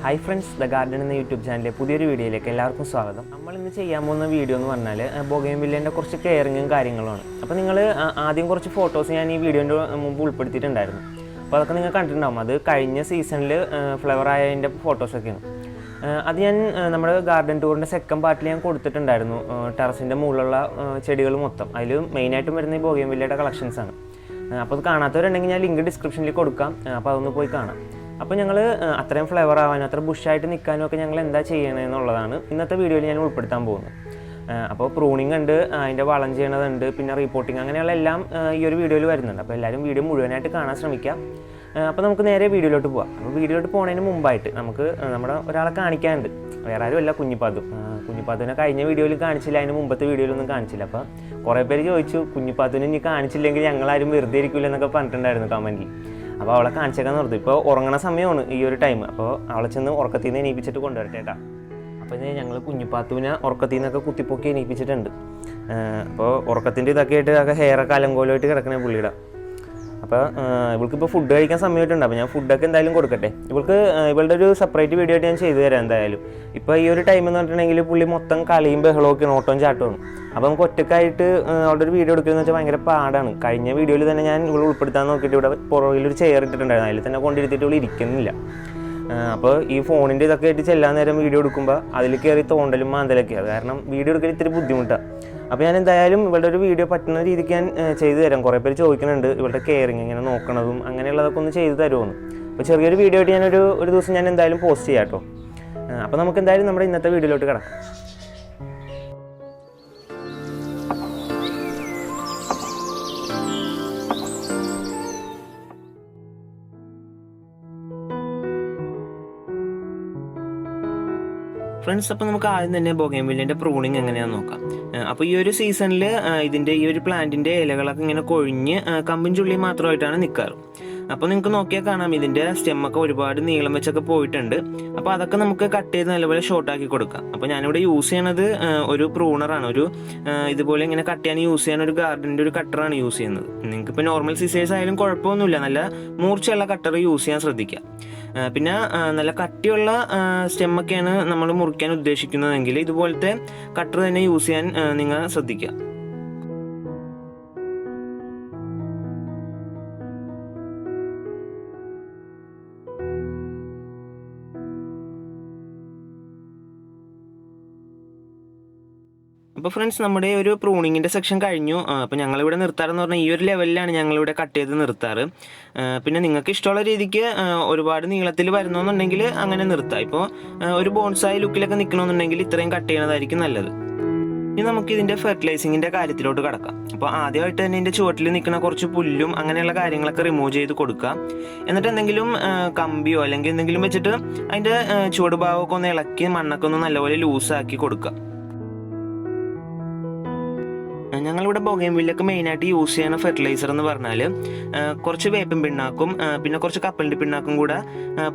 Hi friends, The Garden in the YouTube channel. പുതിയൊരു വീഡിയോയിലേക്ക് എല്ലാവർക്കും സ്വാഗതം. നമ്മൾ ഇന്ന് ചെയ്യാൻ പോകുന്ന വീഡിയോ എന്ന് പറഞ്ഞാൽ ബൊഗെയിൻവില്ലേൻ്റെ കുറച്ച് കെയറിങ്ങും കാര്യങ്ങളുമാണ്. അപ്പോൾ നിങ്ങൾ ആദ്യം കുറച്ച് ഫോട്ടോസ് ഞാൻ ഈ വീഡിയോൻ്റെ മുമ്പ് ഉൾപ്പെടുത്തിയിട്ടുണ്ടായിരുന്നു. അപ്പോൾ അതൊക്കെ നിങ്ങൾ കണ്ടിട്ടുണ്ടാകും. അത് കഴിഞ്ഞ സീസണിൽ ഫ്ലവർ ആയതിൻ്റെ ഫോട്ടോസൊക്കെയാണ്. അത് ഞാൻ നമ്മുടെ ഗാർഡൻ ടൂറിൻ്റെ സെക്കൻഡ് പാർട്ടിൽ ഞാൻ കൊടുത്തിട്ടുണ്ടായിരുന്നു. ടെറസിൻ്റെ മുകളിലുള്ള ചെടികൾ മൊത്തം. അതിൽ മെയിനായിട്ടും വരുന്ന ഈ ബൊഗെയിൻവില്ലയുടെ കളക്ഷൻസാണ്. അപ്പോൾ അത് കാണാത്തവരുണ്ടെങ്കിൽ ഞാൻ ലിങ്ക് ഡിസ്ക്രിപ്ഷനിൽ കൊടുക്കാം. അപ്പോൾ അതൊന്ന് പോയി കാണാം. അപ്പോൾ ഞങ്ങൾ അത്രയും ഫ്ലേവർ ആവാനും അത്ര ബുഷായിട്ട് നിൽക്കാനും ഒക്കെ ഞങ്ങൾ എന്താ ചെയ്യണമെന്നുള്ളതാണ് ഇന്നത്തെ വീഡിയോയിൽ ഞാൻ ഉൾപ്പെടുത്താൻ പോകുന്നത്. അപ്പോൾ പ്രൂണിങ് ഉണ്ട്, അതിൻ്റെ വളം ചെയ്യണതുണ്ട്, പിന്നെ റിപ്പോർട്ടിങ്, അങ്ങനെയുള്ള എല്ലാം ഈ ഒരു വീഡിയോയിൽ വരുന്നുണ്ട്. അപ്പോൾ എല്ലാവരും വീഡിയോ മുഴുവനായിട്ട് കാണാൻ ശ്രമിക്കാം. അപ്പോൾ നമുക്ക് നേരെ വീഡിയോയിലോട്ട് പോകാം. അപ്പോൾ വീഡിയോയിലോട്ട് പോകുന്നതിന് മുമ്പായിട്ട് നമുക്ക് നമ്മുടെ ഒരാളെ കാണിക്കാനുണ്ട്. വേറെ ആരും അല്ല, കുഞ്ഞിപ്പാത്തുവിനെ കഴിഞ്ഞ വീഡിയോയിൽ കാണിച്ചില്ല, അതിന് മുമ്പത്തെ വീഡിയോയിലൊന്നും കാണിച്ചില്ല. അപ്പോൾ കുറേ പേര് ചോദിച്ചു, കുഞ്ഞിപ്പാത്തുവിനെ ഇനി കാണിച്ചില്ലെങ്കിൽ ഞങ്ങളാരും വെറുതെ ഇരിക്കില്ല എന്നൊക്കെ പറഞ്ഞിട്ടുണ്ടായിരുന്നു കമൻറ്റിൽ. അപ്പോൾ അവളെ കാണിച്ചേക്കാൻ നിർത്തും. ഇപ്പോൾ ഉറങ്ങണ സമയമാണ് ഈ ഒരു ടൈം. അപ്പോൾ അവളെ ചെന്ന് ഉറക്കത്തിൽ നിന്ന് എണീപ്പിച്ചിട്ട് കൊണ്ടുവരട്ടെ കേട്ടോ. അപ്പോൾ ഞങ്ങൾ കുഞ്ഞിപ്പാത്തുവിനെ ഉറക്കത്തിൽ നിന്നൊക്കെ കുത്തിപ്പൊക്കി എണീപ്പിച്ചിട്ടുണ്ട്. അപ്പോൾ ഉറക്കത്തിൻ്റെ ഇതൊക്കെ ആയിട്ട് ഒക്കെ ഹെയറൊക്കെ അലങ്കോലമായിട്ട് കിടക്കണേ പുള്ളിയുടെ. അപ്പോൾ ഇവൾക്കിപ്പോൾ ഫുഡ് കഴിക്കാൻ സമയമായിട്ടുണ്ട്. അപ്പോൾ ഞാൻ ഫുഡൊക്കെ എന്തായാലും കൊടുക്കട്ടെ. ഇവളുടെ ഒരു സെപ്പറേറ്റ് വീഡിയോ ആയിട്ട് ഞാൻ ചെയ്തു തരാം എന്തായാലും. ഇപ്പോൾ ഈ ഒരു ടൈം എന്ന് പറഞ്ഞിട്ടുണ്ടെങ്കിൽ പുള്ളി മൊത്തം കളിയും ബഹളമൊക്കെയാണ്, ഓട്ടവും ചാട്ടമാണ്. അപ്പോൾ നമുക്ക് ഒറ്റക്കായിട്ട് അവളുടെ ഒരു വീഡിയോ എടുക്കുകയെന്ന് വെച്ചാൽ ഭയങ്കര പാടാണ്. കഴിഞ്ഞ വീഡിയോയിൽ തന്നെ ഞാൻ ഇവൾ ഉൾപ്പെടുത്താൻ നോക്കിയിട്ട് ഇവിടെ പുറകിലൊരു ചെയർ ഇട്ടിട്ടുണ്ടായിരുന്നു, അതിൽ തന്നെ കൊണ്ടിരുത്തിയിട്ട് ഇവൾ ഇരിക്കുന്നില്ല. അപ്പോൾ ഈ ഫോണിൻ്റെ ഇതൊക്കെ ആയിട്ട് ചെല്ലാൻ നേരം വീഡിയോ എടുക്കുമ്പോൾ അതിൽ കയറി തോണ്ടലും മാന്തലൊക്കെ. അത് കാരണം വീഡിയോ എടുക്കൽ ഇത്തിരി ബുദ്ധിമുട്ടാണ്. അപ്പോൾ ഞാൻ എന്തായാലും ഇവളുടെ ഒരു വീഡിയോ പറ്റുന്ന രീതിക്ക് ഞാൻ ചെയ്തു തരാം. കുറേ പേര് ചോദിക്കുന്നുണ്ട് ഇവളുടെ കെയറിങ് ഇങ്ങനെ നോക്കണതും അങ്ങനെയുള്ളതൊക്കെ ഒന്ന് ചെയ്തു തരുമെന്ന്. അപ്പോൾ ചെറിയൊരു വീഡിയോ ആയിട്ട് ഞാനൊരു ദിവസം ഞാൻ എന്തായാലും പോസ്റ്റ് ചെയ്യാം കേട്ടോ. അപ്പോൾ നമുക്ക് എന്തായാലും നമ്മുടെ ഇന്നത്തെ വീഡിയോയിലോട്ട് കിടക്കാം. ഫ്രണ്ട്സ്, അപ്പോൾ നമുക്ക് ആദ്യം തന്നെ ബൊഗെയിൻവില്ലേൻ്റെ പ്രൂണിങ് എങ്ങനെയാണെന്ന് നോക്കാം. അപ്പോൾ ഈ ഒരു സീസണിൽ ഇതിൻ്റെ ഈ ഒരു പ്ലാന്റിൻ്റെ ഇലകളൊക്കെ ഇങ്ങനെ കൊഴിഞ്ഞ് കമ്പും ചുള്ളിയും മാത്രമായിട്ടാണ് നിൽക്കാറ്. അപ്പോൾ നിങ്ങൾക്ക് നോക്കിയാൽ കാണാം ഇതിൻ്റെ സ്റ്റെമ്മൊക്കെ ഒരുപാട് നീളം വെച്ചൊക്കെ പോയിട്ടുണ്ട്. അപ്പോൾ അതൊക്കെ നമുക്ക് കട്ട് ചെയ്ത് നല്ലപോലെ ഷോർട്ടാക്കി കൊടുക്കാം. അപ്പോൾ ഞാനിവിടെ യൂസ് ചെയ്യണത് ഒരു പ്രൂണറാണ്. ഇതുപോലെ ഇങ്ങനെ കട്ട് ചെയ്യാൻ യൂസ് ചെയ്യാൻ ഒരു ഗാർഡൻ്റെ ഒരു കട്ടറാണ് യൂസ് ചെയ്യുന്നത്. നിങ്ങൾക്കിപ്പോൾ നോർമൽ സിസേഴ്സ് ആയാലും കുഴപ്പമൊന്നുമില്ല, നല്ല മൂർച്ചയുള്ള കട്ടർ യൂസ് ചെയ്യാൻ ശ്രദ്ധിക്കുക. പിന്നെ നല്ല കട്ടിയുള്ള സ്റ്റെമ്മൊക്കെയാണ് നമ്മൾ മുറിക്കാൻ ഉദ്ദേശിക്കുന്നതെങ്കിൽ ഇതുപോലത്തെ കട്ടർ തന്നെ യൂസ് ചെയ്യാൻ നിങ്ങൾ ശ്രദ്ധിക്കുക. അപ്പോൾ ഫ്രണ്ട്സ്, നമ്മുടെ ഒരു പ്രൂണിങ്ങിൻ്റെ സെക്ഷൻ കഴിഞ്ഞു. അപ്പോൾ ഞങ്ങളിവിടെ നിർത്താറെന്ന് പറഞ്ഞാൽ ഈ ഒരു ലെവലിലാണ് ഞങ്ങളിവിടെ കട്ട് ചെയ്ത് നിർത്താറ്. പിന്നെ നിങ്ങൾക്ക് ഇഷ്ടമുള്ള രീതിക്ക് ഒരുപാട് നീളത്തിൽ വരുന്നതെന്നുണ്ടെങ്കിൽ അങ്ങനെ നിർത്താം. ഇപ്പോൾ ഒരു ബോൺസായി ലുക്കിലൊക്കെ നിൽക്കണമെന്നുണ്ടെങ്കിൽ ഇത്രയും കട്ട് ചെയ്യണതായിരിക്കും നല്ലത്. ഇനി നമുക്ക് ഇതിൻ്റെ ഫെർട്ടിലൈസിങ്ങിൻ്റെ കാര്യത്തിലോട്ട് കിടക്കാം. അപ്പോൾ ആദ്യമായിട്ട് തന്നെ ഇതിൻ്റെ ചുവട്ടിൽ നിൽക്കുന്ന കുറച്ച് പുല്ലും അങ്ങനെയുള്ള കാര്യങ്ങളൊക്കെ റിമൂവ് ചെയ്ത് കൊടുക്കുക. എന്നിട്ട് എന്തെങ്കിലും കമ്പിയോ അല്ലെങ്കിൽ എന്തെങ്കിലും വെച്ചിട്ട് അതിൻ്റെ ചുവട് ഭാഗമൊക്കെ ഒന്ന് ഇളക്കി മണ്ണൊക്കെ ഒന്ന് നല്ലപോലെ ലൂസാക്കി കൊടുക്കുക. ഞങ്ങളിവിടെ ബൊഗെയിൻവില്ലയൊക്കെ മെയിനായിട്ട് യൂസ് ചെയ്യുന്ന ഫെർട്ടിലൈസർ എന്ന് പറഞ്ഞാൽ കുറച്ച് വേപ്പിൻ പിണ്ണാക്കും പിന്നെ കുറച്ച് കപ്പലിൻ്റെ പിണ്ണാക്കും കൂടെ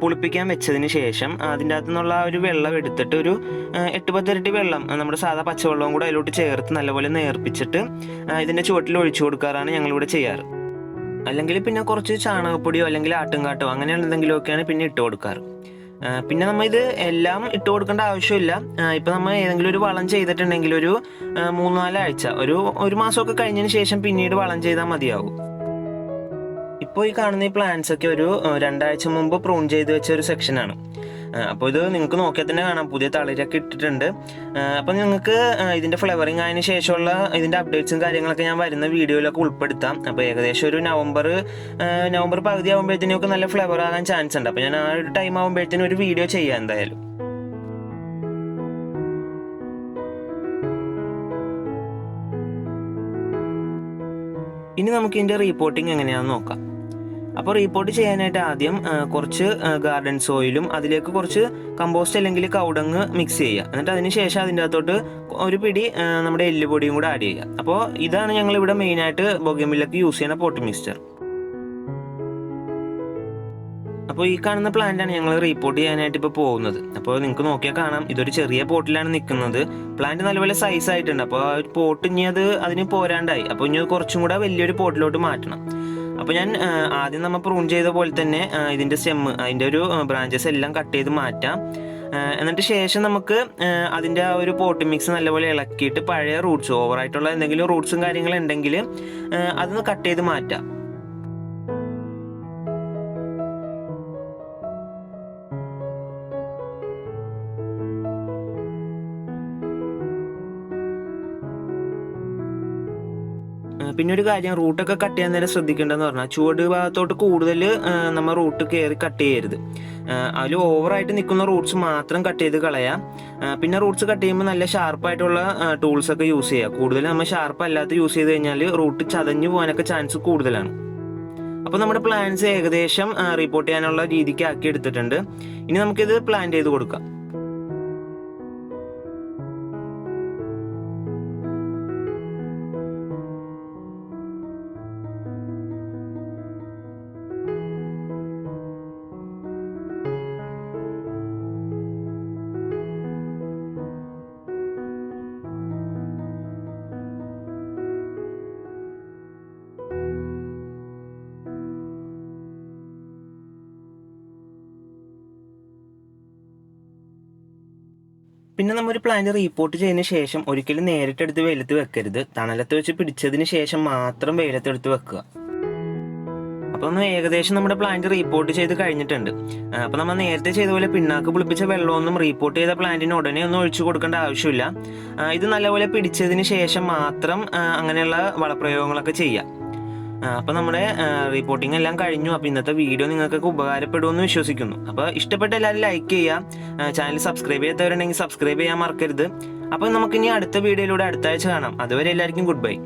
പുളിപ്പിക്കാൻ വെച്ചതിന് ശേഷം അതിൻ്റെ അകത്തു നിന്നുള്ള ഒരു വെള്ളം എടുത്തിട്ട് ഒരു 8-10 ഇരട്ടി വെള്ളം, നമ്മുടെ സാധാ പച്ചവെള്ളവും കൂടെ അതിലോട്ട് ചേർത്ത് നല്ലപോലെ നേർപ്പിച്ചിട്ട് ഇതിൻ്റെ ചുവട്ടിൽ ഒഴിച്ചു കൊടുക്കാറാണ് ഞങ്ങളിവിടെ ചെയ്യാറ്. അല്ലെങ്കിൽ പിന്നെ കുറച്ച് ചാണകപ്പൊടിയോ അല്ലെങ്കിൽ ആട്ടുംകാട്ടോ അങ്ങനെയുള്ള എന്തെങ്കിലുമൊക്കെയാണ് പിന്നെ ഇട്ട് കൊടുക്കാറ്. പിന്നെ നമ്മൾ ഇത് എല്ലാം ഇട്ട് കൊടുക്കേണ്ട ആവശ്യമില്ല. ഇപ്പം നമ്മൾ ഏതെങ്കിലും ഒരു വളം ചെയ്തിട്ടുണ്ടെങ്കിൽ ഒരു 3-4 ആഴ്ച, ഒരു മാസമൊക്കെ കഴിഞ്ഞതിന് ശേഷം പിന്നീട് വളം ചെയ്താൽ മതിയാകും. ഇപ്പോൾ ഈ കാണുന്ന ഈ പ്ലാന്റ്സ് ഒക്കെ ഒരു 2 ആഴ്ച മുമ്പ് പ്രൂൺ ചെയ്ത് വെച്ച ഒരു സെക്ഷനാണ്. അപ്പോൾ ഇത് നിങ്ങൾക്ക് നോക്കിയാൽ തന്നെ കാണാം, പുതിയ തളിരൊക്കെ ഇട്ടിട്ടുണ്ട്. അപ്പോൾ നിങ്ങൾക്ക് ഇതിൻ്റെ ഫ്ലവറിങ് ആയതിനു ശേഷമുള്ള ഇതിൻ്റെ അപ്ഡേറ്റ്സും കാര്യങ്ങളൊക്കെ ഞാൻ വരുന്ന വീഡിയോയിലൊക്കെ ഉൾപ്പെടുത്താം. അപ്പോൾ ഏകദേശം ഒരു നവംബർ പകുതി ആകുമ്പോഴത്തേനൊക്കെ നല്ല ഫ്ലവർ ആകാൻ ചാൻസ് ഉണ്ട്. അപ്പോൾ ഞാൻ ആ ഒരു ടൈം ആകുമ്പോഴത്തേനും ഒരു വീഡിയോ ചെയ്യാം എന്തായാലും. ഇനി നമുക്ക് ഇതിൻ്റെ റിപ്പോർട്ടിങ് എങ്ങനെയാണെന്ന് നോക്കാം. അപ്പോൾ റിപ്പോർട്ട് ചെയ്യാനായിട്ട് ആദ്യം കുറച്ച് ഗാർഡൻ സോയിലും അതിലേക്ക് കുറച്ച് കമ്പോസ്റ്റ് അല്ലെങ്കിൽ കൗഡങ്ങ് മിക്സ് ചെയ്യുക. എന്നിട്ട് അതിന് ശേഷം അതിൻ്റെ അകത്തോട്ട് ഒരു പിടി നമ്മുടെ എല്ലുപൊടിയും കൂടെ ആഡ് ചെയ്യുക. അപ്പോൾ ഇതാണ് ഞങ്ങളിവിടെ മെയിനായിട്ട് ബൊഗെയിൻവില്ലയ്ക്ക് യൂസ് ചെയ്യുന്ന പോട്ട് മിക്സ്ചർ. അപ്പോൾ ഈ കാണുന്ന പ്ലാന്റാണ് ഞങ്ങൾ റിപ്പോർട്ട് ചെയ്യാനായിട്ട് ഇപ്പോൾ പോകുന്നത്. അപ്പോൾ നിങ്ങൾക്ക് നോക്കിയാൽ കാണാം, ഇതൊരു ചെറിയ പോട്ടിലാണ് നിൽക്കുന്നത്. പ്ലാന്റ് നല്ലപോലെ സൈസ് ആയിട്ടുണ്ട്. അപ്പോൾ ആ ഒരു പോട്ട് ഇനി അതിന് പോരാണ്ടായി. അപ്പോൾ ഇനി കുറച്ചും കൂടെ വലിയൊരു പോട്ടിലോട്ട് മാറ്റണം. അപ്പോൾ ഞാൻ ആദ്യം നമ്മൾ പ്രൂൺ ചെയ്ത പോലെ തന്നെ ഇതിൻ്റെ സ്റ്റെമ്മ് അതിൻ്റെ ഒരു ബ്രാഞ്ചസ് എല്ലാം കട്ട് ചെയ്ത് മാറ്റാം. എന്നിട്ട് ശേഷം നമുക്ക് അതിൻ്റെ ആ ഒരു പോട്ട് മിക്സ് നല്ലപോലെ ഇളക്കിയിട്ട് പഴയ റൂട്ട്സ് ഓവറായിട്ടുള്ള എന്തെങ്കിലും റൂട്ട്സും കാര്യങ്ങളും ഉണ്ടെങ്കിൽ അതൊന്ന് കട്ട് ചെയ്ത് മാറ്റാം. പിന്നെ ഒരു കാര്യം, റൂട്ടൊക്കെ കട്ട് ചെയ്യാൻ നേരം ശ്രദ്ധിക്കേണ്ടതെന്ന് പറഞ്ഞാൽ ചുവട് ഭാഗത്തോട്ട് കൂടുതൽ നമ്മൾ റൂട്ട് കയറി കട്ട് ചെയ്യരുത്. അതിൽ ഓവറായിട്ട് നിൽക്കുന്ന റൂട്ട്സ് മാത്രം കട്ട് ചെയ്ത് കളയാം. പിന്നെ റൂട്ട്സ് കട്ട് ചെയ്യുമ്പോൾ നല്ല ഷാർപ്പായിട്ടുള്ള ടൂൾസൊക്കെ യൂസ് ചെയ്യുക. കൂടുതൽ നമ്മൾ ഷാർപ്പ് അല്ലാത്ത യൂസ് ചെയ്ത് കഴിഞ്ഞാൽ റൂട്ട് ചതഞ്ഞു പോകാനൊക്കെ ചാൻസ് കൂടുതലാണ്. അപ്പോൾ നമ്മുടെ പ്ലാന്റ്സ് ഏകദേശം റിപ്പോർട്ട് ചെയ്യാനുള്ള രീതിക്ക് ആക്കി എടുത്തിട്ടുണ്ട്. ഇനി നമുക്കിത് പ്ലാന്റ് ചെയ്ത് കൊടുക്കാം. പിന്നെ നമ്മൊരു പ്ലാന്റ് റീപോർട്ട് ചെയ്തതിന് ശേഷം ഒരിക്കലും നേരിട്ടെടുത്ത് വെയിലത്ത് വെക്കരുത്. തണലത്ത് വെച്ച് പിടിച്ചതിന് ശേഷം മാത്രം വെയിലത്തെടുത്ത് വെക്കുക. അപ്പോൾ നമ്മൾ ഏകദേശം നമ്മുടെ പ്ലാന്റ് റീപോർട്ട് ചെയ്ത് കഴിഞ്ഞിട്ടുണ്ട്. അപ്പോൾ നമ്മൾ നേരത്തെ ചെയ്ത പോലെ പിണ്ണാക്ക് പുളിപ്പിച്ച വെള്ളമൊന്നും റീപോർട്ട് ചെയ്ത പ്ലാന്റിന് ഉടനെ ഒന്നും ഒഴിച്ചു കൊടുക്കേണ്ട ആവശ്യമില്ല. ഇത് നല്ലപോലെ പിടിച്ചതിന് ശേഷം മാത്രം അങ്ങനെയുള്ള വളപ്രയോഗങ്ങളൊക്കെ ചെയ്യാം. അപ്പോൾ നമ്മുടെ റിപ്പോർട്ടിംഗ് എല്ലാം കഴിഞ്ഞു. അപ്പോൾ ഇന്നത്തെ വീഡിയോ നിങ്ങൾക്കൊക്കെ ഉപകാരപ്പെടുമെന്ന് വിശ്വസിക്കുന്നു. അപ്പോൾ ഇഷ്ടപ്പെട്ട എല്ലാവരും ലൈക്ക് ചെയ്യുക. ചാനൽ സബ്സ്ക്രൈബ് ചെയ്യാത്തവരുണ്ടെങ്കിൽ സബ്സ്ക്രൈബ് ചെയ്യാൻ മറക്കരുത്. അപ്പോൾ നമുക്കിനി അടുത്ത വീഡിയോയിലൂടെ അടുത്ത ആഴ്ച കാണാം. അതുവരെ എല്ലാവർക്കും ഗുഡ് ബൈ.